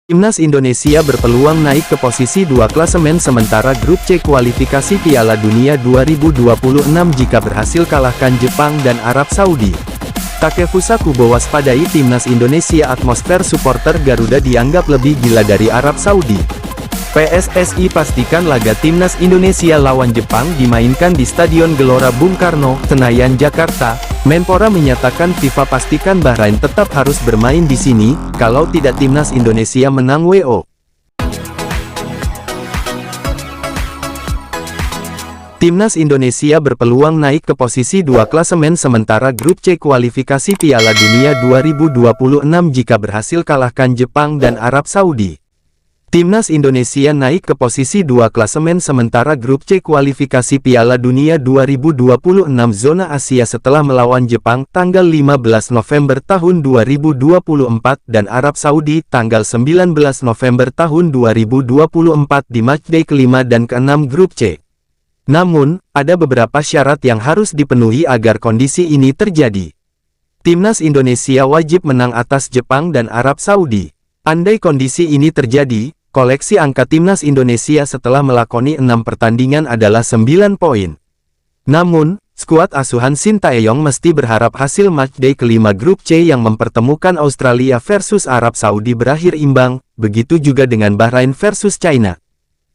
Timnas Indonesia berpeluang naik ke posisi 2 klasemen sementara grup C kualifikasi Piala Dunia 2026 jika berhasil kalahkan Jepang dan Arab Saudi. Takefusa Kubo waspadai Timnas Indonesia. Atmosfer supporter Garuda dianggap lebih gila dari Arab Saudi. PSSI pastikan laga Timnas Indonesia lawan Jepang dimainkan di Stadion Gelora Bung Karno, Senayan, Jakarta. Menpora menyatakan FIFA pastikan Bahrain tetap harus bermain di sini, kalau tidak Timnas Indonesia menang WO. Timnas Indonesia berpeluang naik ke posisi 2 klasemen sementara grup C kualifikasi Piala Dunia 2026 jika berhasil kalahkan Jepang dan Arab Saudi. Timnas Indonesia naik ke posisi 2 klasemen sementara grup C kualifikasi Piala Dunia 2026 zona Asia setelah melawan Jepang tanggal 15 November tahun 2024 dan Arab Saudi tanggal 19 November tahun 2024 di matchday kelima dan keenam grup C. Namun, ada beberapa syarat yang harus dipenuhi agar kondisi ini terjadi. Timnas Indonesia wajib menang atas Jepang dan Arab Saudi. Andai kondisi ini terjadi, koleksi angka Timnas Indonesia setelah melakoni 6 pertandingan adalah 9 poin. Namun, skuad asuhan Sintayong mesti berharap hasil matchday kelima grup C yang mempertemukan Australia versus Arab Saudi berakhir imbang, begitu juga dengan Bahrain versus China.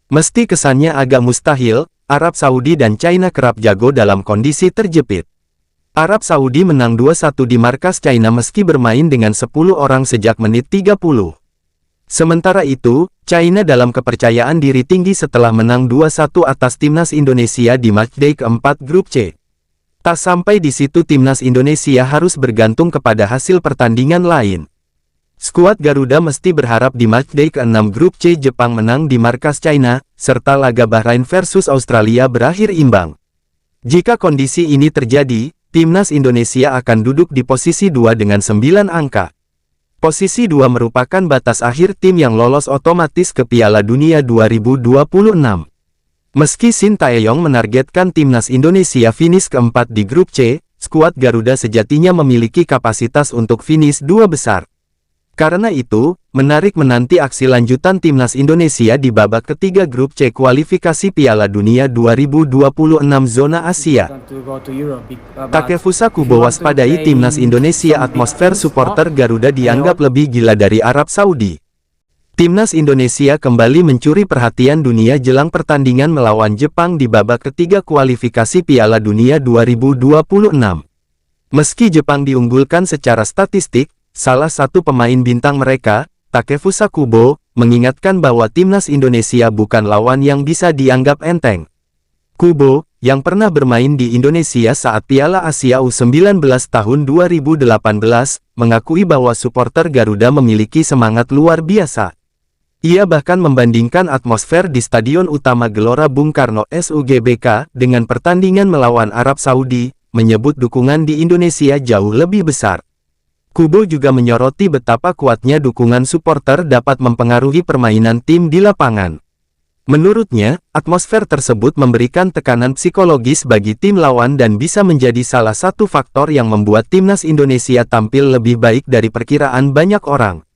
Mesti kesannya agak mustahil, Arab Saudi dan China kerap jago dalam kondisi terjepit. Arab Saudi menang 2-1 di markas China meski bermain dengan 10 orang sejak menit 30. Sementara itu, China dalam kepercayaan diri tinggi setelah menang 2-1 atas Timnas Indonesia di matchday keempat grup C. Tak sampai di situ Timnas Indonesia harus bergantung kepada hasil pertandingan lain. Skuad Garuda mesti berharap di matchday ke-6 grup C Jepang menang di markas China, serta laga Bahrain versus Australia berakhir imbang. Jika kondisi ini terjadi, Timnas Indonesia akan duduk di posisi 2 dengan 9 angka. Posisi 2 merupakan batas akhir tim yang lolos otomatis ke Piala Dunia 2026. Meski Sintayong menargetkan Timnas Indonesia finish keempat di grup C, skuad Garuda sejatinya memiliki kapasitas untuk finish 2 besar. Karena itu, menarik menanti aksi lanjutan Timnas Indonesia di babak ketiga grup C kualifikasi Piala Dunia 2026 zona Asia. Takefusa Kubo waspadai Timnas Indonesia. Atmosfer supporter Garuda dianggap lebih gila dari Arab Saudi. Timnas Indonesia kembali mencuri perhatian dunia jelang pertandingan melawan Jepang di babak ketiga kualifikasi Piala Dunia 2026. Meski Jepang diunggulkan secara statistik, salah satu pemain bintang mereka, Takefusa Kubo, mengingatkan bahwa Timnas Indonesia bukan lawan yang bisa dianggap enteng. Kubo, yang pernah bermain di Indonesia saat Piala Asia U19 tahun 2018, mengakui bahwa supporter Garuda memiliki semangat luar biasa. Ia bahkan membandingkan atmosfer di Stadion Utama Gelora Bung Karno SUGBK dengan pertandingan melawan Arab Saudi, menyebut dukungan di Indonesia jauh lebih besar. Kubo juga menyoroti betapa kuatnya dukungan supporter dapat mempengaruhi permainan tim di lapangan. Menurutnya, atmosfer tersebut memberikan tekanan psikologis bagi tim lawan dan bisa menjadi salah satu faktor yang membuat Timnas Indonesia tampil lebih baik dari perkiraan banyak orang.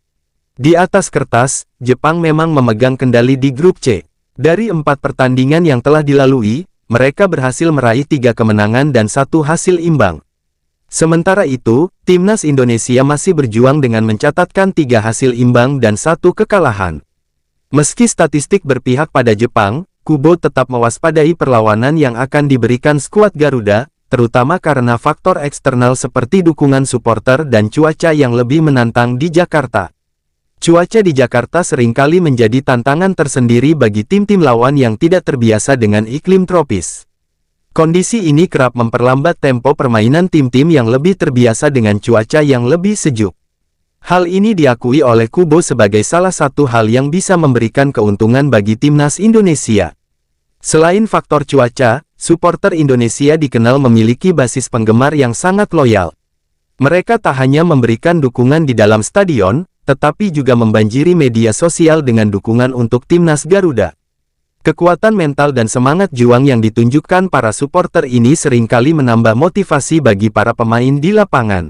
Di atas kertas, Jepang memang memegang kendali di grup C. Dari 4 pertandingan yang telah dilalui, mereka berhasil meraih 3 kemenangan dan 1 hasil imbang. Sementara itu, Timnas Indonesia masih berjuang dengan mencatatkan 3 hasil imbang dan 1 kekalahan. Meski statistik berpihak pada Jepang, Kubo tetap mewaspadai perlawanan yang akan diberikan skuad Garuda, terutama karena faktor eksternal seperti dukungan supporter dan cuaca yang lebih menantang di Jakarta. Cuaca di Jakarta seringkali menjadi tantangan tersendiri bagi tim-tim lawan yang tidak terbiasa dengan iklim tropis. Kondisi ini kerap memperlambat tempo permainan tim-tim yang lebih terbiasa dengan cuaca yang lebih sejuk. Hal ini diakui oleh Kubo sebagai salah satu hal yang bisa memberikan keuntungan bagi Timnas Indonesia. Selain faktor cuaca, supporter Indonesia dikenal memiliki basis penggemar yang sangat loyal. Mereka tak hanya memberikan dukungan di dalam stadion, tetapi juga membanjiri media sosial dengan dukungan untuk Timnas Garuda. Kekuatan mental dan semangat juang yang ditunjukkan para supporter ini seringkali menambah motivasi bagi para pemain di lapangan.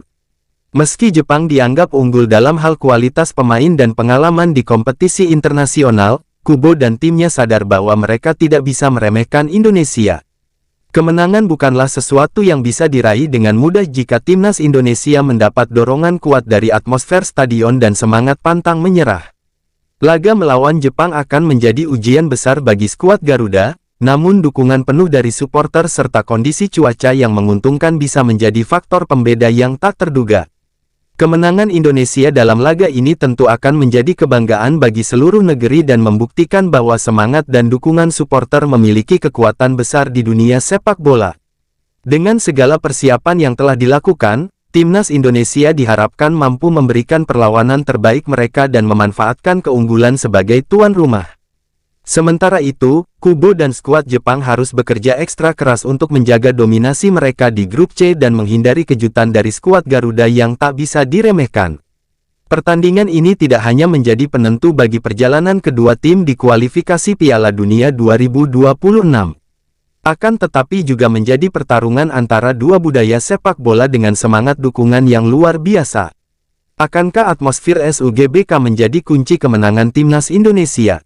Meski Jepang dianggap unggul dalam hal kualitas pemain dan pengalaman di kompetisi internasional, Kubo dan timnya sadar bahwa mereka tidak bisa meremehkan Indonesia. Kemenangan bukanlah sesuatu yang bisa diraih dengan mudah jika timnas Indonesia mendapat dorongan kuat dari atmosfer stadion dan semangat pantang menyerah. Laga melawan Jepang akan menjadi ujian besar bagi skuad Garuda, namun dukungan penuh dari supporter serta kondisi cuaca yang menguntungkan bisa menjadi faktor pembeda yang tak terduga. Kemenangan Indonesia dalam laga ini tentu akan menjadi kebanggaan bagi seluruh negeri dan membuktikan bahwa semangat dan dukungan supporter memiliki kekuatan besar di dunia sepak bola. Dengan segala persiapan yang telah dilakukan, timnas Indonesia diharapkan mampu memberikan perlawanan terbaik mereka dan memanfaatkan keunggulan sebagai tuan rumah. Sementara itu, Kubo dan skuad Jepang harus bekerja ekstra keras untuk menjaga dominasi mereka di grup C dan menghindari kejutan dari skuad Garuda yang tak bisa diremehkan. Pertandingan ini tidak hanya menjadi penentu bagi perjalanan kedua tim di kualifikasi Piala Dunia 2026. Akan tetapi juga menjadi pertarungan antara dua budaya sepak bola dengan semangat dukungan yang luar biasa. Akankah atmosfer SUGBK menjadi kunci kemenangan timnas Indonesia?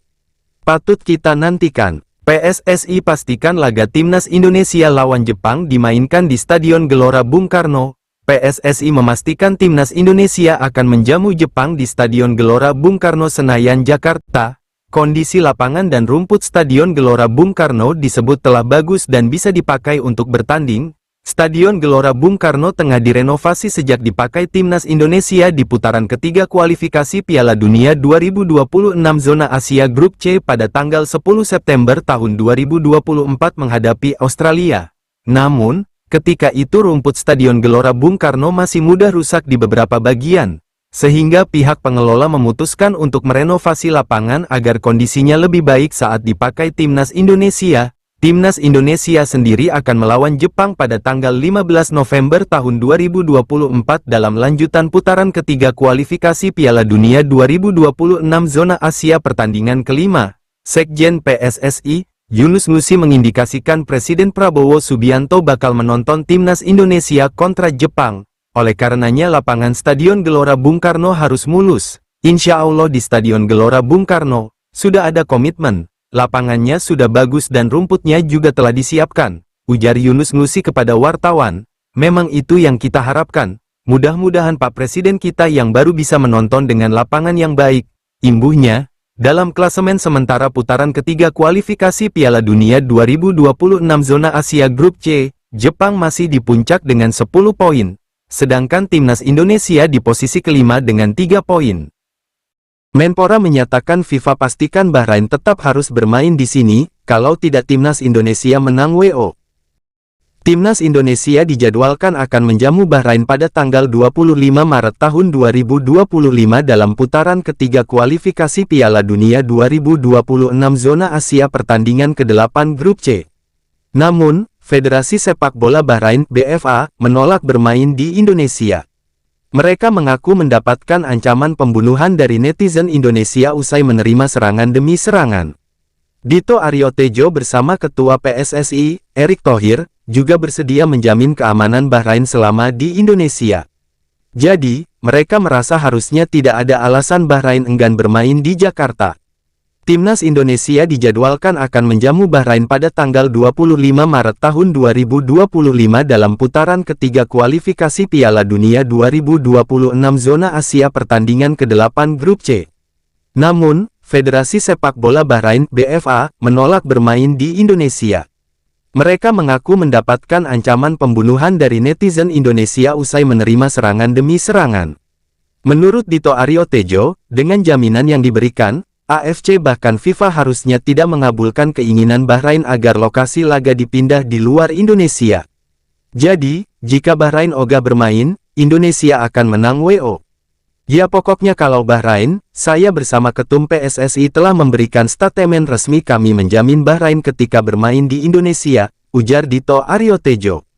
Patut kita nantikan. PSSI pastikan laga timnas Indonesia lawan Jepang dimainkan di Stadion Gelora Bung Karno. PSSI memastikan timnas Indonesia akan menjamu Jepang di Stadion Gelora Bung Karno Senayan, Jakarta. Kondisi lapangan dan rumput Stadion Gelora Bung Karno disebut telah bagus dan bisa dipakai untuk bertanding. Stadion Gelora Bung Karno tengah direnovasi sejak dipakai timnas Indonesia di putaran ketiga kualifikasi Piala Dunia 2026 zona Asia Grup C pada tanggal 10 September tahun 2024 menghadapi Australia. Namun, ketika itu rumput Stadion Gelora Bung Karno masih mudah rusak di beberapa bagian, sehingga pihak pengelola memutuskan untuk merenovasi lapangan agar kondisinya lebih baik saat dipakai timnas Indonesia. Timnas Indonesia sendiri akan melawan Jepang pada tanggal 15 November tahun 2024 dalam lanjutan putaran ketiga kualifikasi Piala Dunia 2026 zona Asia pertandingan kelima. Sekjen PSSI, Yunus Nusi mengindikasikan Presiden Prabowo Subianto bakal menonton timnas Indonesia kontra Jepang. Oleh karenanya lapangan Stadion Gelora Bung Karno harus mulus. Insya Allah di Stadion Gelora Bung Karno sudah ada komitmen. Lapangannya sudah bagus dan rumputnya juga telah disiapkan, ujar Yunus Nusi kepada wartawan. Memang itu yang kita harapkan. Mudah-mudahan Pak Presiden kita yang baru bisa menonton dengan lapangan yang baik. Imbuhnya, dalam klasemen sementara putaran ketiga kualifikasi Piala Dunia 2026 zona Asia Grup C, Jepang masih di puncak dengan 10 poin. Sedangkan timnas Indonesia di posisi kelima dengan 3 poin. Menpora menyatakan FIFA pastikan Bahrain tetap harus bermain di sini, kalau tidak timnas Indonesia menang WO. Timnas Indonesia dijadwalkan akan menjamu Bahrain pada tanggal 25 Maret tahun 2025 dalam putaran ketiga kualifikasi Piala Dunia 2026 zona Asia pertandingan ke-8 Grup C. Namun, Federasi Sepak Bola Bahrain (BFA) menolak bermain di Indonesia. Mereka mengaku mendapatkan ancaman pembunuhan dari netizen Indonesia usai menerima serangan demi serangan. Dito Aryo Tejo bersama Ketua PSSI, Erick Thohir, juga bersedia menjamin keamanan Bahrain selama di Indonesia. Jadi, mereka merasa harusnya tidak ada alasan Bahrain enggan bermain di Jakarta. Timnas Indonesia dijadwalkan akan menjamu Bahrain pada tanggal 25 Maret tahun 2025 dalam putaran ketiga kualifikasi Piala Dunia 2026 zona Asia pertandingan ke-8 Grup C. Namun, Federasi Sepak Bola Bahrain (BFA) menolak bermain di Indonesia. Mereka mengaku mendapatkan ancaman pembunuhan dari netizen Indonesia usai menerima serangan demi serangan. Menurut Dito Aryo Tejo, dengan jaminan yang diberikan, AFC bahkan FIFA harusnya tidak mengabulkan keinginan Bahrain agar lokasi laga dipindah di luar Indonesia. Jadi, jika Bahrain ogah bermain, Indonesia akan menang WO. Ya pokoknya kalau Bahrain, saya bersama Ketum PSSI telah memberikan statement resmi kami menjamin Bahrain ketika bermain di Indonesia, ujar Dito Aryo Tejo.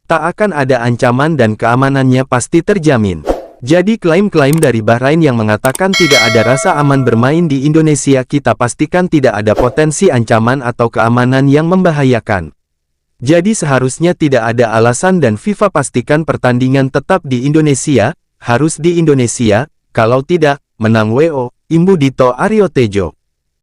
Tak akan ada ancaman dan keamanannya pasti terjamin. Jadi klaim-klaim dari Bahrain yang mengatakan tidak ada rasa aman bermain di Indonesia kita pastikan tidak ada potensi ancaman atau keamanan yang membahayakan. Jadi seharusnya tidak ada alasan dan FIFA pastikan pertandingan tetap di Indonesia, Harus di Indonesia, kalau tidak, menang WO, Imbu Dito Aryo Tejo.